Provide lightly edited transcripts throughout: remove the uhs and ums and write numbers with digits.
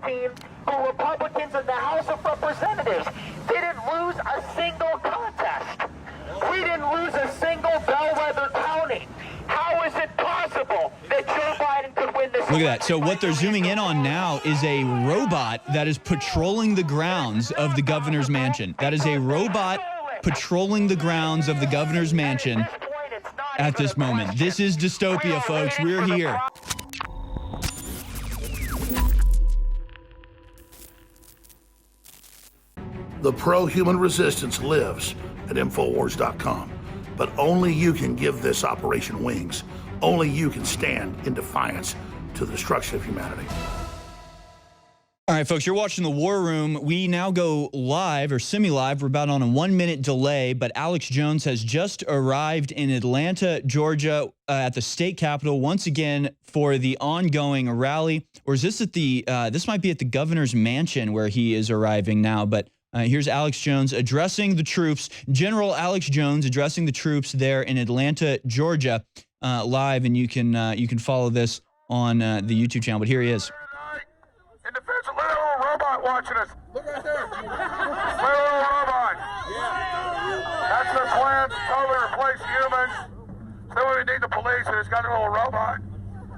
2016, who Republicans in the House of Representatives didn't lose a single contest. We didn't lose a single bellwether county. How is it possible that Joe Biden could win this? Look at that. So what they're zooming in on now is a robot that is patrolling the grounds of the governor's mansion. That is a robot patrolling the grounds of the governor's mansion at this moment. This is dystopia, folks. We're here. The pro-human resistance lives at Infowars.com. But only you can give this operation wings. Only you can stand in defiance to the destruction of humanity. All right, folks, you're watching The War Room. We now go live or semi-live. We're about on a 1-minute delay, but Alex Jones has just arrived in Atlanta, Georgia, at the state capitol once again for the ongoing rally. Or is this at the, this might be at the governor's mansion where he is arriving now, but here's Alex Jones addressing the troops. General Alex Jones addressing the troops there in Atlanta, Georgia, live, and you can follow this on the YouTube channel. But here he is. In defense of little robot watching us. Look right there. Little robot. Yeah. That's their plan to totally replace humans. So we need the police, and it's got a little robot.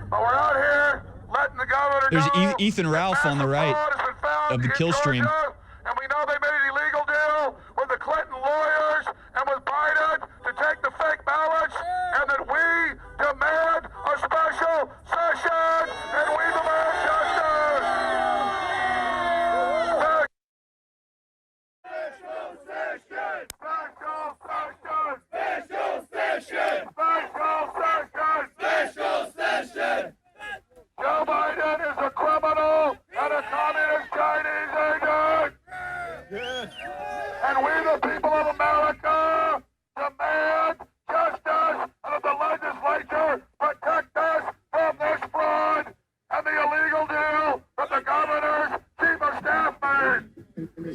But we're out here letting the governor There's know Ethan Ralph on the right of the kill stream. And we know they made an illegal deal with the Clinton lawyers and with Biden to take the fake ballots, and that we demand a special session, and we demand justice. Special session! Special session! Special session! Special session! Joe Biden is a criminal and a communist Chinese agent! And we, the people of America, demand justice, and that the legislature protect us from this fraud and the illegal deal that the governor's chief of staff made.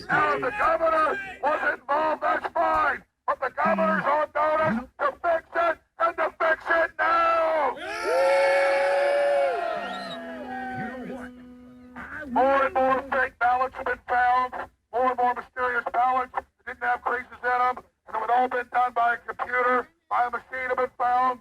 Now, if the governor was involved, that's fine, but the governor's on notice to fix it, and to fix it now! More and more fake ballots have been found. More and more mysterious ballots that didn't have creases in them, and it had all been done by a computer, by a machine have been found.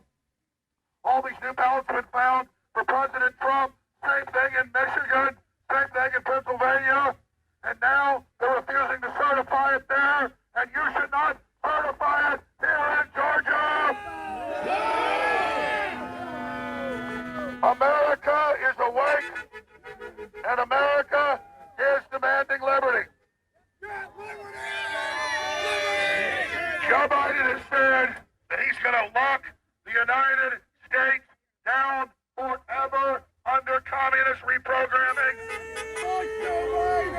All these new ballots have been found for President Trump. Same thing in Michigan, same thing in Pennsylvania, and now they're refusing to certify it there, and you should not certify it here in Georgia. America is awake, and America is demanding liberty. Joe Biden has said that he's going to lock the United States down forever under communist reprogramming.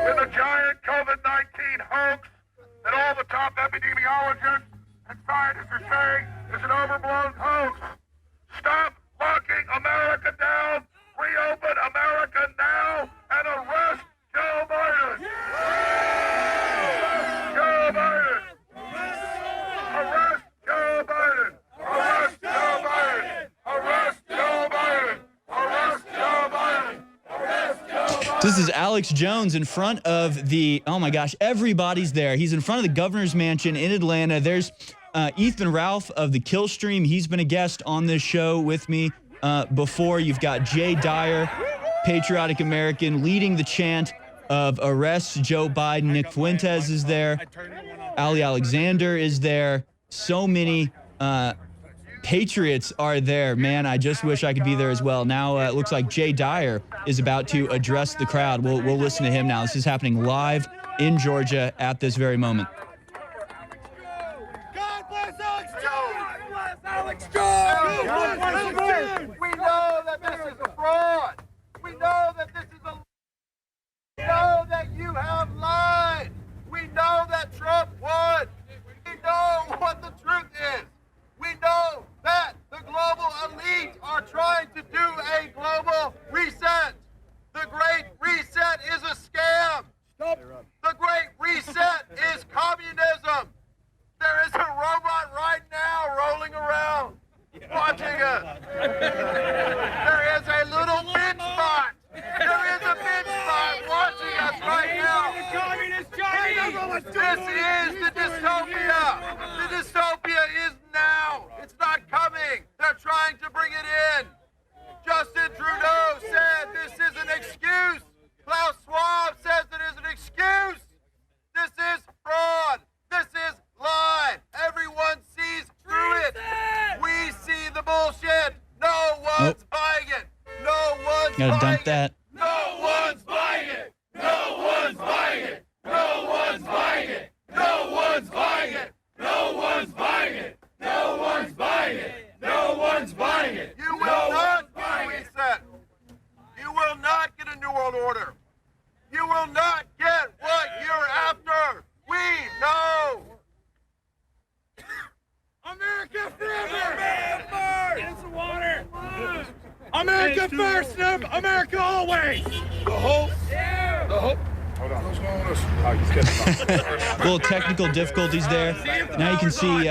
With a giant COVID-19 hoax that all the top epidemiologists and scientists are saying is an overblown hoax. Stop locking America down. Reopen America now and arrest Joe Biden. Joe Biden. Arrest Joe Biden. Arrest Joe Biden. Arrest Joe Biden. Arrest Joe Biden. Arrest Joe Biden. This is Alex Jones in front of the, oh my gosh, everybody's there. He's in front of the governor's mansion in Atlanta. There's Ethan Ralph of the Kill Stream. He's been a guest on this show with me before. You've got Jay Dyer, patriotic American, leading the chant of arrest Joe Biden. Nick Fuentes is there. Ali Alexander is there. So many Patriots are there. Man, I just wish I could be there as well. Now it looks like Jay Dyer is about to address the crowd. We'll listen to him now. This is happening live in Georgia at this very moment. God bless Alex Jones! God bless Alex Jones! God bless Alex Jones! We know that this is a fraud. We know that this is a... We know that you have lied. We know that Trump won. We know what the truth is. We know that the global elite are trying to do a global reset. The Great Reset is a scam. The Great Reset is communism. This is the dystopia. The dystopia is now. It's not coming. They're trying to bring it in. Justin Trudeau said this is an excuse. Klaus Schwab says it is an excuse. This is fraud. This is lie. Everyone sees through it. We see the bullshit. No one's buying it. No one's Gotta buying dump that. it. No one's buying it. No one's buying it. No one's buying it. No one's buying it. No one's buying it. No one's buying it. No one's buying it. You will not get a reset. You will not get a new world order. You will not get what you're after. We know. America forever. America water. America first, America always. The hope. The hope. Hold on. What's going on with this? Oh, he's getting Little technical difficulties there. Now you can see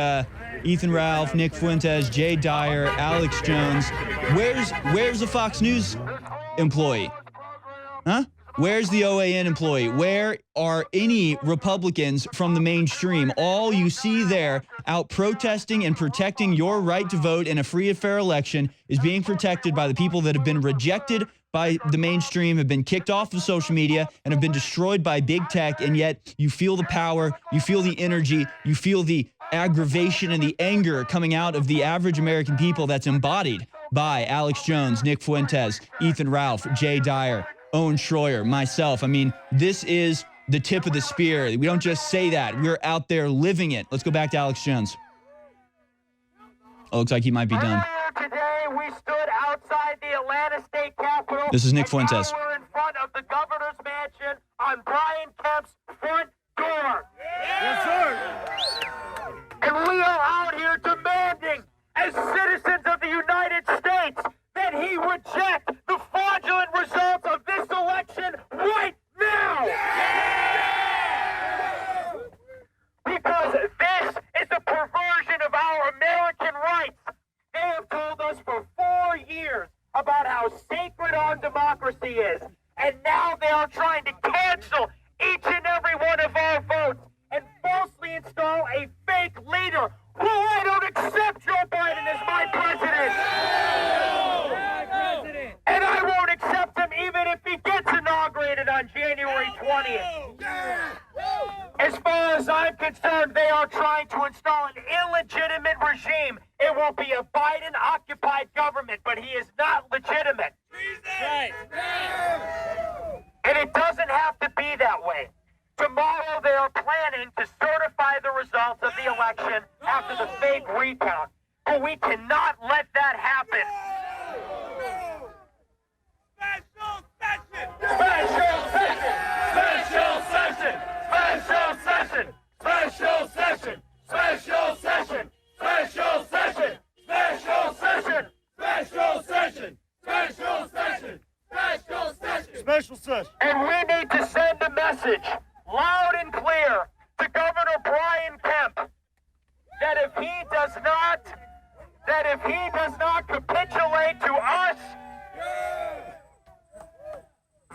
Ethan Ralph, Nick Fuentes, Jay Dyer, Alex Jones. Where's the Fox News employee? Huh? Where's the OAN employee? Where are any Republicans from the mainstream? All you see there out protesting and protecting your right to vote in a free and fair election is being protected by the people that have been rejected by the mainstream, have been kicked off of social media, and have been destroyed by big tech, and yet you feel the power, you feel the energy, you feel the aggravation and the anger coming out of the average American people that's embodied by Alex Jones, Nick Fuentes, Ethan Ralph, Jay Dyer, Owen Schroyer, myself. I mean, this is the tip of the spear. We don't just say that. We're out there living it. Let's go back to Alex Jones. Oh, looks like he might be done. Earlier today, we stood outside the Atlanta State Capitol. This is Nick and Fuentes. now we're in front of the governor's mansion on Brian Kemp's front door. Yes, sir. And we are out here demanding, as citizens of the United States, that he reject the fraudulent results of this election right now. Because this is a perversion of our American rights. They have told us for 4 years about how sacred our democracy is. And now they are trying to cancel each and every one of our votes and falsely install a fake leader. Well, I don't accept Joe Biden as my president. And I won't accept him even if he gets inaugurated on January 20th. As far as I'm concerned, they are trying to install an illegitimate regime. It will be a Biden-occupied government, but he is not legitimate. Right. And it doesn't have to be that way. Tomorrow they are planning to certify the results of the election after the fake recount. But we cannot let that happen. Special session. Special session! Special session. Special session. Special session. Special session. Special session. Special session. Special session. Special session. Special session. Special session. And we need to send a message, loud and clear, to Governor Brian Kemp, that if he does not capitulate to us,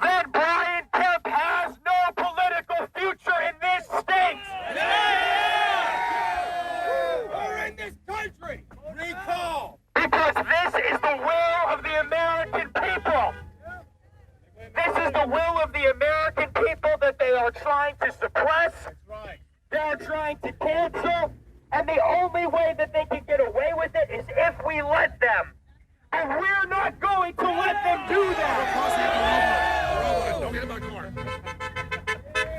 then Brian Kemp has no political future in this state. We're in this country. Recall. Because this is the will of the American people. This is the will of the American people that they are trying to suppress. They are trying to cancel. And the only way that they can get away with it is if we let them. And we're not going to let them do that. Don't get in my car.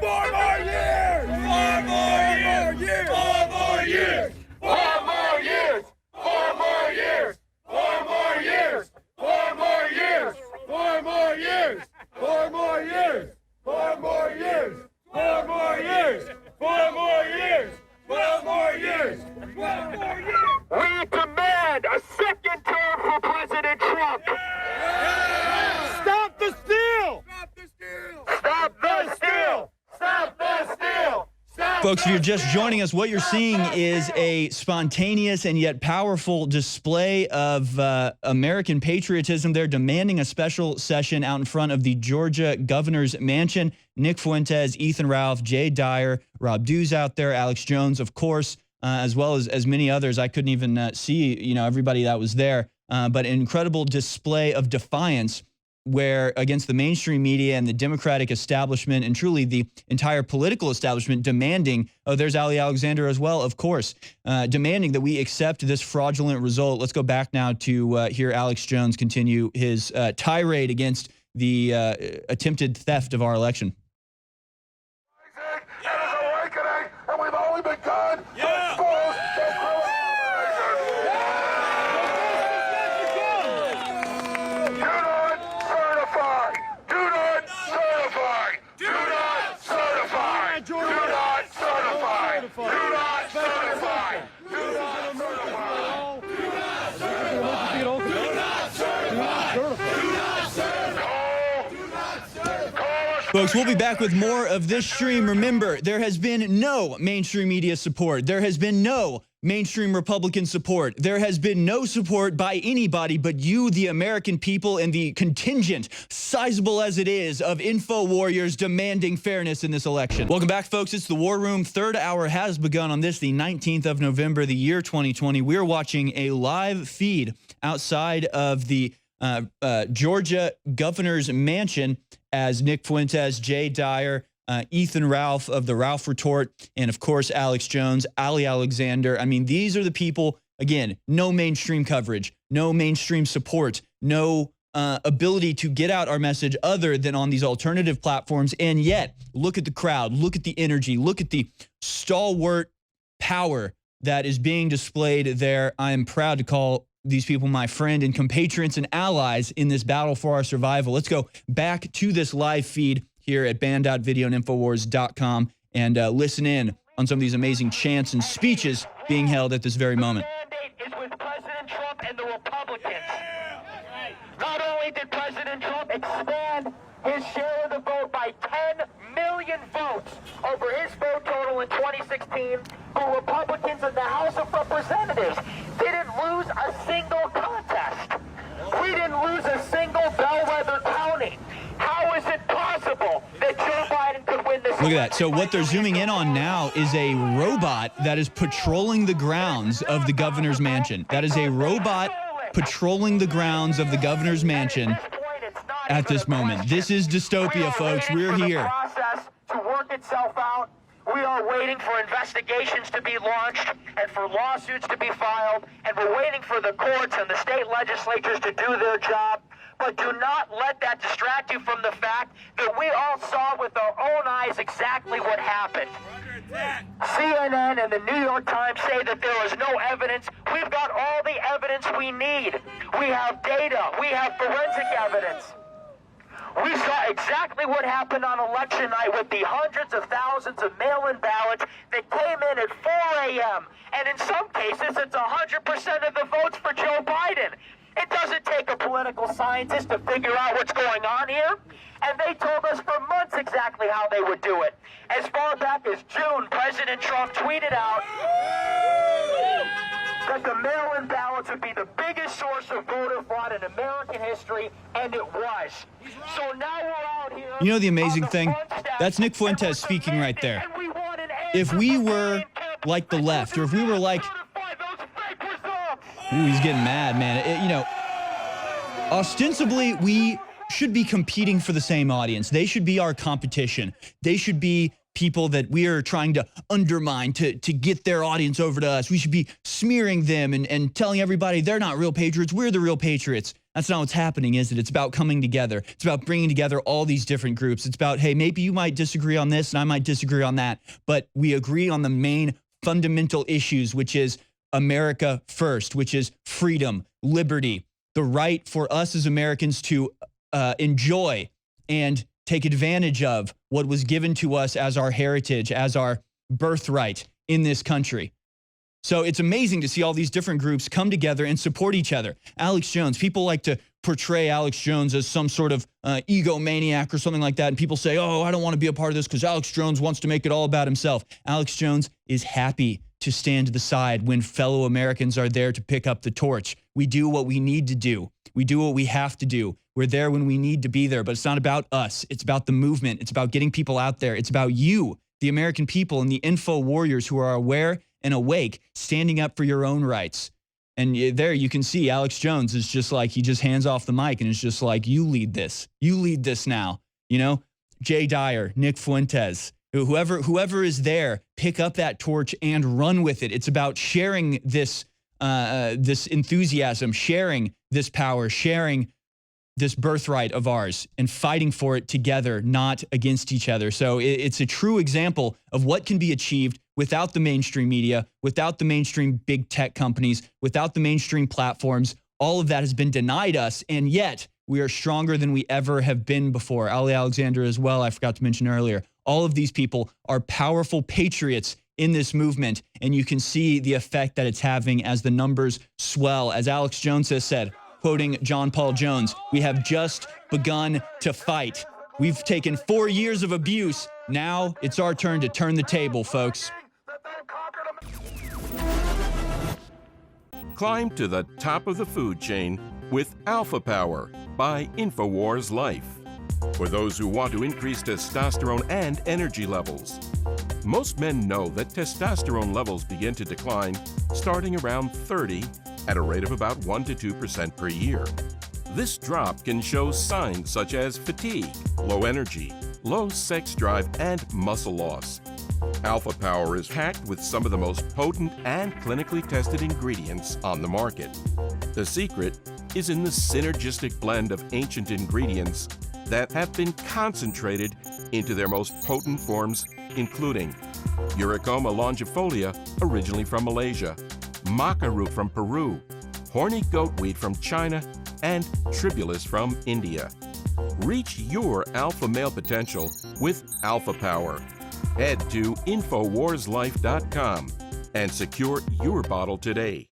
4 more years. 4 more years. 4 more years. 4 more years. 4 more years. 4 more years. 4 more years. 4 more years. 4 more years. 4 more years. 4 more years. 4 more years. 12 more years. 12 more years. We demand a second term for President Trump. Yeah! Folks, if you're just joining us, what you're seeing is a spontaneous and yet powerful display of American patriotism. They're demanding a special session out in front of the Georgia governor's mansion. Nick Fuentes, Ethan Ralph, Jay Dyer, Rob Dew's out there, Alex Jones, of course, as well as many others. I couldn't even see, everybody that was there. But an incredible display of defiance where against the mainstream media and the Democratic establishment and truly the entire political establishment demanding, oh, there's Ali Alexander as well, of course, demanding that we accept this fraudulent result. Let's go back now to hear Alex Jones continue his tirade against the attempted theft of our election. And it's awakening, and we've only begun to expose the Folks, we'll be back with more of this stream. Remember, there has been no mainstream media support. There has been no mainstream Republican support. There has been no support by anybody but you, the American people, and the contingent, sizable as it is, of info warriors demanding fairness in this election. Welcome back, folks. It's the War Room. Third hour has begun on this, the 19th of November, the year 2020. We're watching a live feed outside of the Georgia governor's mansion as Nick Fuentes, Jay Dyer, Ethan Ralph of the Ralph Retort, and of course, Alex Jones, Ali Alexander. I mean, these are the people, again, no mainstream coverage, no mainstream support, no ability to get out our message other than on these alternative platforms. And yet, look at the crowd, look at the energy, look at the stalwart power that is being displayed there. I am proud to call these people my friend and compatriots and allies in this battle for our survival. Let's go back to this live feed here at band.videoandinfowars.com and listen in on some of these amazing chants and speeches being held at this very moment. The mandate is with President Trump and the Republicans. Not only did President Trump expand his share of the vote by 10 million votes over his vote total in 2016, but Republicans in the House of Representatives didn't lose a single contest. We didn't lose a single bellwether county. How is it possible that Joe Biden could win this? Look at that. So what they're zooming in on now is a robot that is patrolling the grounds of the governor's mansion. That is a robot patrolling the grounds of the governor's mansion at this moment. This is dystopia, folks. We're here. The process to work itself out. We are waiting for investigations to be launched and for lawsuits to be filed, and we're waiting for the courts and the state legislatures to do their job. But do not let that distract you from the fact that we all saw with our own eyes exactly what happened. CNN and the New York Times say that there is no evidence. We've got all the evidence we need. We have data. We have forensic evidence. We saw exactly what happened on election night with the hundreds of thousands of mail-in ballots that came in at 4 a.m. And in some cases, it's 100% of the votes for Joe Biden. It doesn't take a political scientist to figure out what's going on here. And they told us for months exactly how they would do it. As far back as June, President Trump tweeted out that the mail-in ballots would be the biggest source of voter fraud in American history, and it was. So now we're out here. You know the amazing thing? That's Nick Fuentes speaking right there. If we were like the left, or if we were like... Ooh, he's getting mad, man. Ostensibly, we should be competing for the same audience. They should be our competition. They should be people that we are trying to undermine to get their audience over to us. We should be smearing them and telling everybody they're not real patriots. We're the real patriots. That's not what's happening, is it? It's about coming together. It's about bringing together all these different groups. It's about, hey, maybe you might disagree on this and I might disagree on that, but we agree on the main fundamental issues, which is America first, which is freedom, liberty, the right for us as Americans to enjoy and take advantage of what was given to us as our heritage, as our birthright in this country. So it's amazing to see all these different groups come together and support each other. Alex Jones, people like to portray Alex Jones as some sort of egomaniac or something like that. And people say, oh, I don't want to be a part of this because Alex Jones wants to make it all about himself. Alex Jones is happy to stand to the side when fellow Americans are there to pick up the torch. We do what we need to do. We do what we have to do. We're there when we need to be there, but it's not about us. It's about the movement. It's about getting people out there. It's about you, the American people, and the info warriors who are aware and awake, standing up for your own rights. And there you can see Alex Jones is just like, he just hands off the mic and it's just like, you lead this. You lead this now. You know, Jay Dyer, Nick Fuentes, whoever is there, pick up that torch and run with it. It's about sharing this enthusiasm, sharing this power, sharing this birthright of ours, and fighting for it together, not against each other. So it's a true example of what can be achieved without the mainstream media, without the mainstream big tech companies, without the mainstream platforms. All of that has been denied us, and yet we are stronger than we ever have been before. Ali Alexander as well, I forgot to mention earlier. All of these people are powerful patriots in this movement, and you can see the effect that it's having as the numbers swell. As Alex Jones has said, quoting John Paul Jones, we have just begun to fight. We've taken 4 years of abuse. Now it's our turn to turn the table, folks. Climb to the top of the food chain with Alpha Power by InfoWars Life. For those who want to increase testosterone and energy levels. Most men know that testosterone levels begin to decline starting around 30 at a rate of about 1 to 2% per year. This drop can show signs such as fatigue, low energy, low sex drive, and muscle loss. Alpha Power is packed with some of the most potent and clinically tested ingredients on the market. The secret is in the synergistic blend of ancient ingredients that have been concentrated into their most potent forms, including Uricoma longifolia, originally from Malaysia, maca root from Peru, horny goatweed from China, and tribulus from India. Reach your alpha male potential with Alpha Power. Head to InfoWarsLife.com and secure your bottle today.